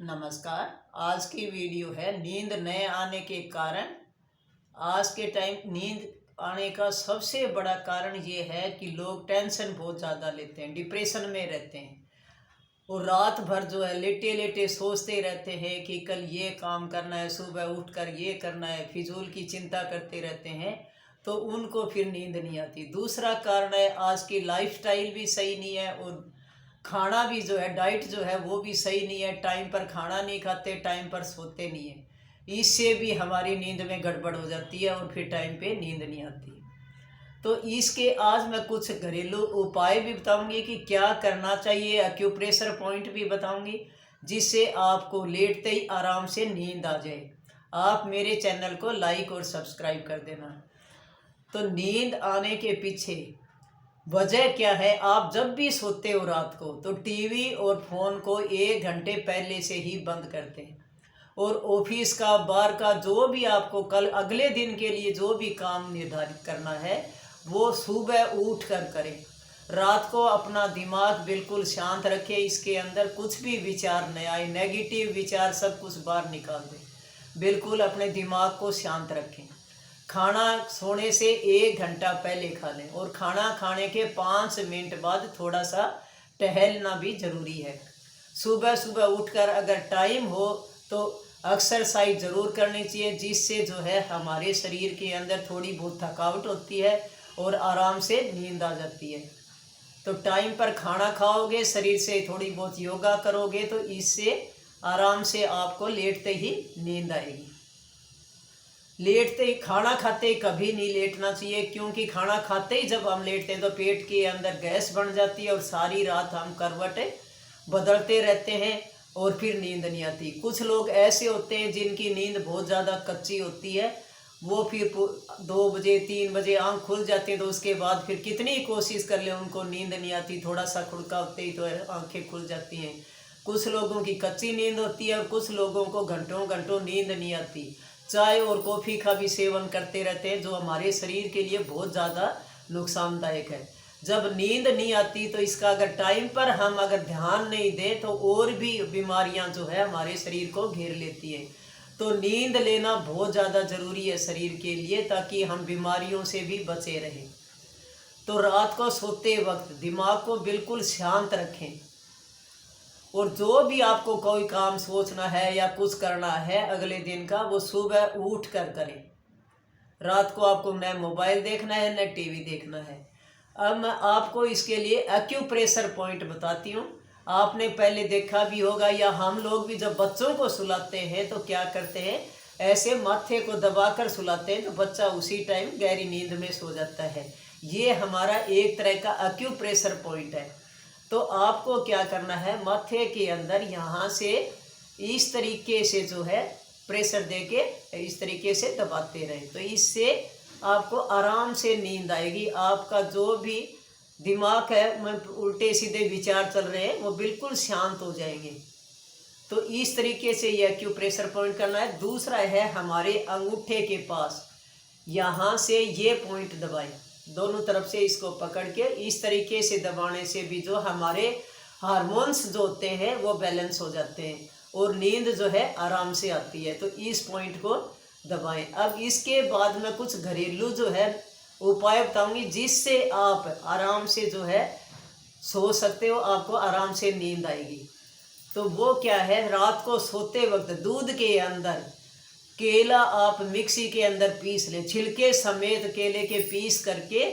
नमस्कार। आज की वीडियो है नींद न आने के कारण। आज के टाइम नींद आने का सबसे बड़ा कारण ये है कि लोग टेंशन बहुत ज़्यादा लेते हैं, डिप्रेशन में रहते हैं और रात भर जो है लेटे लेटे सोचते रहते हैं कि कल ये काम करना है, सुबह उठकर ये करना है, फिजूल की चिंता करते रहते हैं, तो उनको फिर नींद नहीं आती। दूसरा कारण है आज की लाइफस्टाइल भी सही नहीं है और खाना भी जो है, डाइट जो है वो भी सही नहीं है। टाइम पर खाना नहीं खाते, टाइम पर सोते नहीं है, इससे भी हमारी नींद में गड़बड़ हो जाती है और फिर टाइम पे नींद नहीं आती। तो इसके आज मैं कुछ घरेलू उपाय भी बताऊंगी कि क्या करना चाहिए, एक्यूप्रेशर पॉइंट भी बताऊंगी जिससे आपको लेटते ही आराम से नींद आ जाए। आप मेरे चैनल को लाइक और सब्सक्राइब कर देना। तो नींद आने के पीछे वजह क्या है? आप जब भी सोते हो रात को तो टीवी और फ़ोन को 1 घंटे पहले से ही बंद करते हैं और ऑफिस का, बाहर का, जो भी आपको कल अगले दिन के लिए जो भी काम निर्धारित करना है वो सुबह उठ कर करें। रात को अपना दिमाग बिल्कुल शांत रखें, इसके अंदर कुछ भी विचार न आए, नेगेटिव विचार सब कुछ बाहर निकाल दें। बिल्कुल अपने दिमाग को शांत रखें। खाना सोने से 1 घंटा पहले खा लें और खाना खाने के 5 मिनट बाद थोड़ा सा टहलना भी ज़रूरी है। सुबह सुबह उठकर अगर टाइम हो तो एक्सरसाइज ज़रूर करनी चाहिए, जिससे जो है हमारे शरीर के अंदर थोड़ी बहुत थकावट होती है और आराम से नींद आ जाती है। तो टाइम पर खाना खाओगे, शरीर से थोड़ी बहुत योगा करोगे तो इससे आराम से आपको लेटते ही नींद आएगी। लेटते ही, खाना खाते ही कभी नहीं लेटना चाहिए, क्योंकि खाना खाते ही जब हम लेटते हैं तो पेट के अंदर गैस बन जाती है और सारी रात हम करवट बदलते रहते हैं और फिर नींद नहीं आती। कुछ लोग ऐसे होते हैं जिनकी नींद बहुत ज़्यादा कच्ची होती है, वो फिर 2 बजे 3 बजे आँख खुल जाती है तो उसके बाद फिर कितनी कोशिश कर ले उनको नींद नहीं आती, थोड़ा सा खुड़का होते ही तो आँखें खुल जाती हैं। कुछ लोगों की कच्ची नींद होती है और कुछ लोगों को घंटों घंटों नींद नहीं आती। चाय और कॉफ़ी का भी सेवन करते रहते हैं जो हमारे शरीर के लिए बहुत ज़्यादा नुकसानदायक है। जब नींद नहीं आती तो इसका अगर टाइम पर हम अगर ध्यान नहीं दें तो और भी बीमारियां जो है हमारे शरीर को घेर लेती है। तो नींद लेना बहुत ज़्यादा ज़रूरी है शरीर के लिए, ताकि हम बीमारियों से भी बचे रहें। तो रात को सोते वक्त दिमाग को बिल्कुल शांत रखें और जो भी आपको कोई काम सोचना है या कुछ करना है अगले दिन का, वो सुबह उठ कर करें। रात को आपको न मोबाइल देखना है न टीवी देखना है। अब मैं आपको इसके लिए एक्यूप्रेशर पॉइंट बताती हूँ। आपने पहले देखा भी होगा या हम लोग भी जब बच्चों को सुलाते हैं तो क्या करते हैं, ऐसे माथे को दबाकर सुलाते हैं तो बच्चा उसी टाइम गहरी नींद में सो जाता है। ये हमारा एक तरह का एक्यूप्रेशर पॉइंट है। तो आपको क्या करना है, माथे के अंदर यहाँ से इस तरीके से जो है प्रेशर देके इस तरीके से दबाते रहें, तो इससे आपको आराम से नींद आएगी। आपका जो भी दिमाग है में उल्टे सीधे विचार चल रहे हैं वो बिल्कुल शांत हो जाएंगे। तो इस तरीके से ये एक्यूप्रेशर पॉइंट करना है। दूसरा है हमारे अंगूठे के पास, यहाँ से ये पॉइंट दबाएं, दोनों तरफ से इसको पकड़ के इस तरीके से दबाने से भी जो हमारे हार्मोन्स जो होते हैं वो बैलेंस हो जाते हैं और नींद जो है आराम से आती है। तो इस पॉइंट को दबाएं। अब इसके बाद मैं कुछ घरेलू जो है उपाय बताऊंगी जिससे आप आराम से जो है सो सकते हो, आपको आराम से नींद आएगी। तो वो क्या है, रात को सोते वक्त दूध के अंदर केला आप मिक्सी के अंदर पीस लें, छिलके समेत केले के पीस करके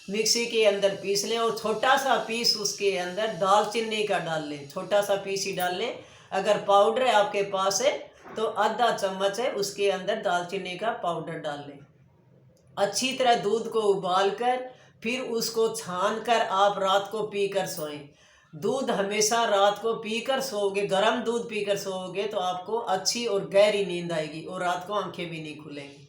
मिक्सी के अंदर पीस लें और छोटा सा पीस उसके अंदर दालचीनी का डाल लें, छोटा सा पीस ही डाल लें। अगर पाउडर है आपके पास है तो आधा चम्मच है उसके अंदर दालचीनी का पाउडर डाल लें। अच्छी तरह दूध को उबाल कर फिर उसको छान कर आप रात को पीकर सोएं। दूध हमेशा रात को पीकर सोओगे, गर्म दूध पीकर सोओगे तो आपको अच्छी और गहरी नींद आएगी और रात को आंखें भी नहीं खुलेंगी।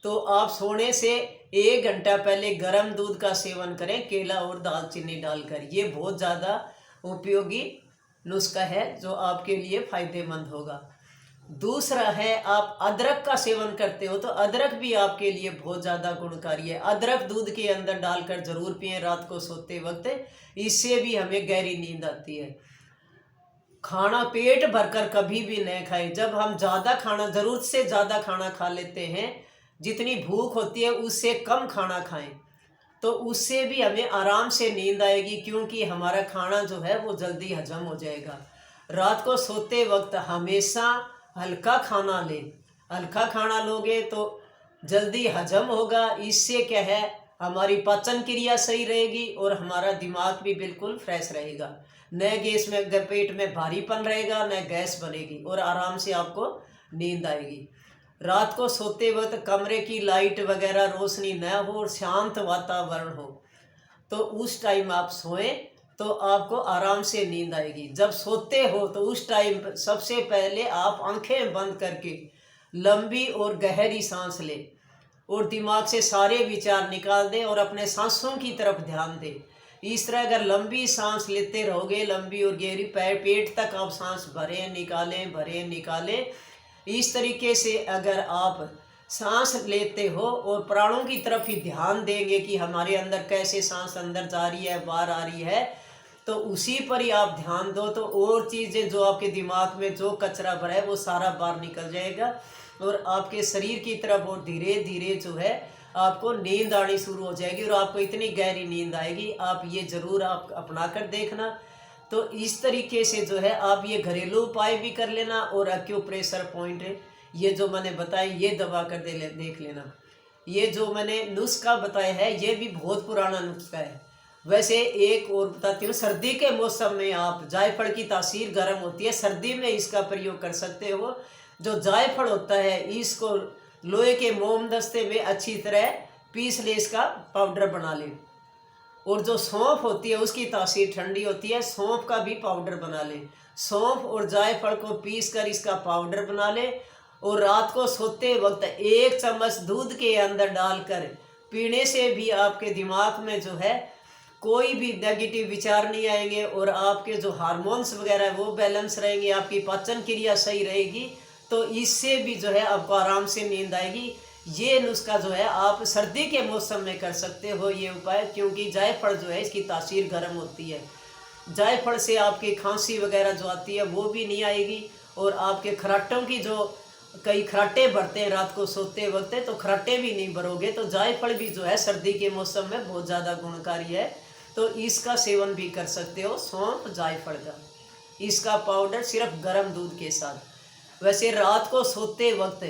तो आप सोने से 1 घंटा पहले गर्म दूध का सेवन करें केला और दालचीनी डालकर। ये बहुत ज़्यादा उपयोगी नुस्खा है जो आपके लिए फ़ायदेमंद होगा। दूसरा है, आप अदरक का सेवन करते हो तो अदरक भी आपके लिए बहुत ज़्यादा गुणकारी है। अदरक दूध के अंदर डालकर ज़रूर पिएं रात को सोते वक्त, इससे भी हमें गहरी नींद आती है। खाना पेट भरकर कभी भी नहीं खाएं। जब हम ज़्यादा खाना, ज़रूरत से ज़्यादा खाना खा लेते हैं, जितनी भूख होती है उससे कम खाना खाएं, तो उससे भी हमें आराम से नींद आएगी, क्योंकि हमारा खाना जो है वो जल्दी हजम हो जाएगा। रात को सोते वक्त हमेशा हल्का खाना लें। हल्का खाना लोगे तो जल्दी हजम होगा। इससे क्या है, हमारी पाचन क्रिया सही रहेगी और हमारा दिमाग भी बिल्कुल फ्रेश रहेगा। न गैस में पेट में भारीपन रहेगा, न गैस बनेगी, और आराम से आपको नींद आएगी। रात को सोते वक्त कमरे की लाइट वगैरह रोशनी न हो और शांत वातावरण हो, तो उस टाइम आप सोएं तो आपको आराम से नींद आएगी। जब सोते हो तो उस टाइम सबसे पहले आप आंखें बंद करके लंबी और गहरी सांस लें और दिमाग से सारे विचार निकाल दें और अपने सांसों की तरफ ध्यान दें। इस तरह अगर लंबी सांस लेते रहोगे, लंबी और गहरी, पेट तक आप सांस भरें निकालें, इस तरीके से अगर आप सांस लेते हो और प्राणों की तरफ ही ध्यान देंगे कि हमारे अंदर कैसे सांस अंदर जा रही है, बाहर आ रही है, तो उसी पर ही आप ध्यान दो, तो और चीज़ें जो आपके दिमाग में जो कचरा भरा है वो सारा बाहर निकल जाएगा और आपके शरीर की तरफ और धीरे धीरे जो है आपको नींद आनी शुरू हो जाएगी और आपको इतनी गहरी नींद आएगी। आप ये ज़रूर आप अपना कर देखना। तो इस तरीके से जो है आप ये घरेलू उपाय भी कर लेना और एक्यूप्रेशर पॉइंट ये जो मैंने बताया ये दबा कर देख लेना। ये जो मैंने नुस्खा बताया है ये भी बहुत पुराना नुस्खा है। वैसे एक और बताती हूँ, सर्दी के मौसम में आप जायफल की तासीर गर्म होती है, सर्दी में इसका प्रयोग कर सकते हो। जो जायफल होता है इसको लोहे के मोम दस्ते में अच्छी तरह पीस ले, इसका पाउडर बना ले। और जो सौंफ होती है उसकी तासीर ठंडी होती है, सौंफ का भी पाउडर बना ले। सौंफ और जायफल को पीस कर इसका पाउडर बना ले और रात को सोते वक्त 1 चम्मच दूध के अंदर डालकर पीने से भी आपके दिमाग में जो है कोई भी नेगेटिव विचार नहीं आएंगे और आपके जो हार्मोन्स वगैरह है वो बैलेंस रहेंगे, आपकी पाचन क्रिया सही रहेगी, तो इससे भी जो है आपको आराम से नींद आएगी। ये नुस्खा जो है आप सर्दी के मौसम में कर सकते हो ये उपाय, क्योंकि जायफल जो है इसकी तासीर गर्म होती है। जायफल से आपकी खांसी वगैरह जो आती है वो भी नहीं आएगी और आपके खराटों की जो कई खराटे भरते हैं रात को सोते वक्त, तो खराटे भी नहीं भरोगे। तो जायफल भी जो है सर्दी के मौसम में बहुत ज़्यादा गुणकारी है, तो इसका सेवन भी कर सकते हो, सौंफ जायफल का। इसका पाउडर सिर्फ गर्म दूध के साथ। वैसे रात को सोते वक्त,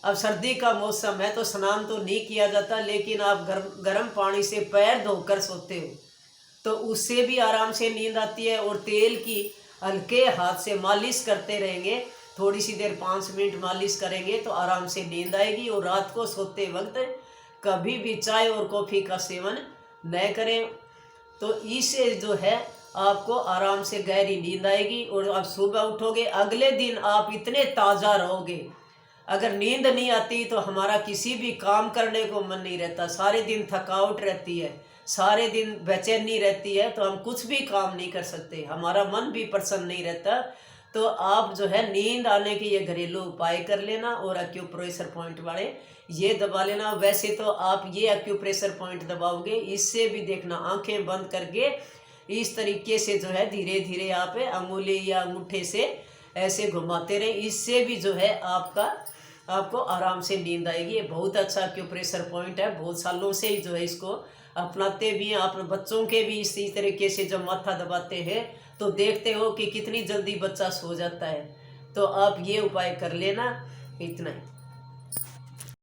अब सर्दी का मौसम है तो स्नान तो नहीं किया जाता, लेकिन आप गर्म पानी से पैर धोकर सोते हो तो उससे भी आराम से नींद आती है। और तेल की हल्के हाथ से मालिश करते रहेंगे, थोड़ी सी देर 5 मिनट मालिश करेंगे तो आराम से नींद आएगी। और रात को सोते वक्त कभी भी चाय और कॉफ़ी का सेवन न करें, तो इससे जो है आपको आराम से गहरी नींद आएगी और आप सुबह उठोगे, अगले दिन आप इतने ताज़ा रहोगे। अगर नींद नहीं आती तो हमारा किसी भी काम करने को मन नहीं रहता, सारे दिन थकावट रहती है, सारे दिन बेचैनी रहती है, तो हम कुछ भी काम नहीं कर सकते, हमारा मन भी प्रसन्न नहीं रहता। तो आप जो है नींद आने के ये घरेलू उपाय कर लेना और एक्यूप्रेशर पॉइंट वाले ये दबा लेना। वैसे तो आप ये एक्यूप्रेशर पॉइंट दबाओगे, इससे भी देखना आंखें बंद करके इस तरीके से जो है धीरे धीरे आप अंगुली या अंगूठे से ऐसे घुमाते रहे, इससे भी जो है आपको आराम से नींद आएगी। ये बहुत अच्छा एक्यूप्रेशर पॉइंट है, बहुत सालों से ही जो है इसको अपनाते भी हैं। आप बच्चों के भी इसी तरीके से जब माथा दबाते हैं तो देखते हो कि कितनी जल्दी बच्चा सो जाता है। तो आप ये उपाय कर लेना, इतना ही।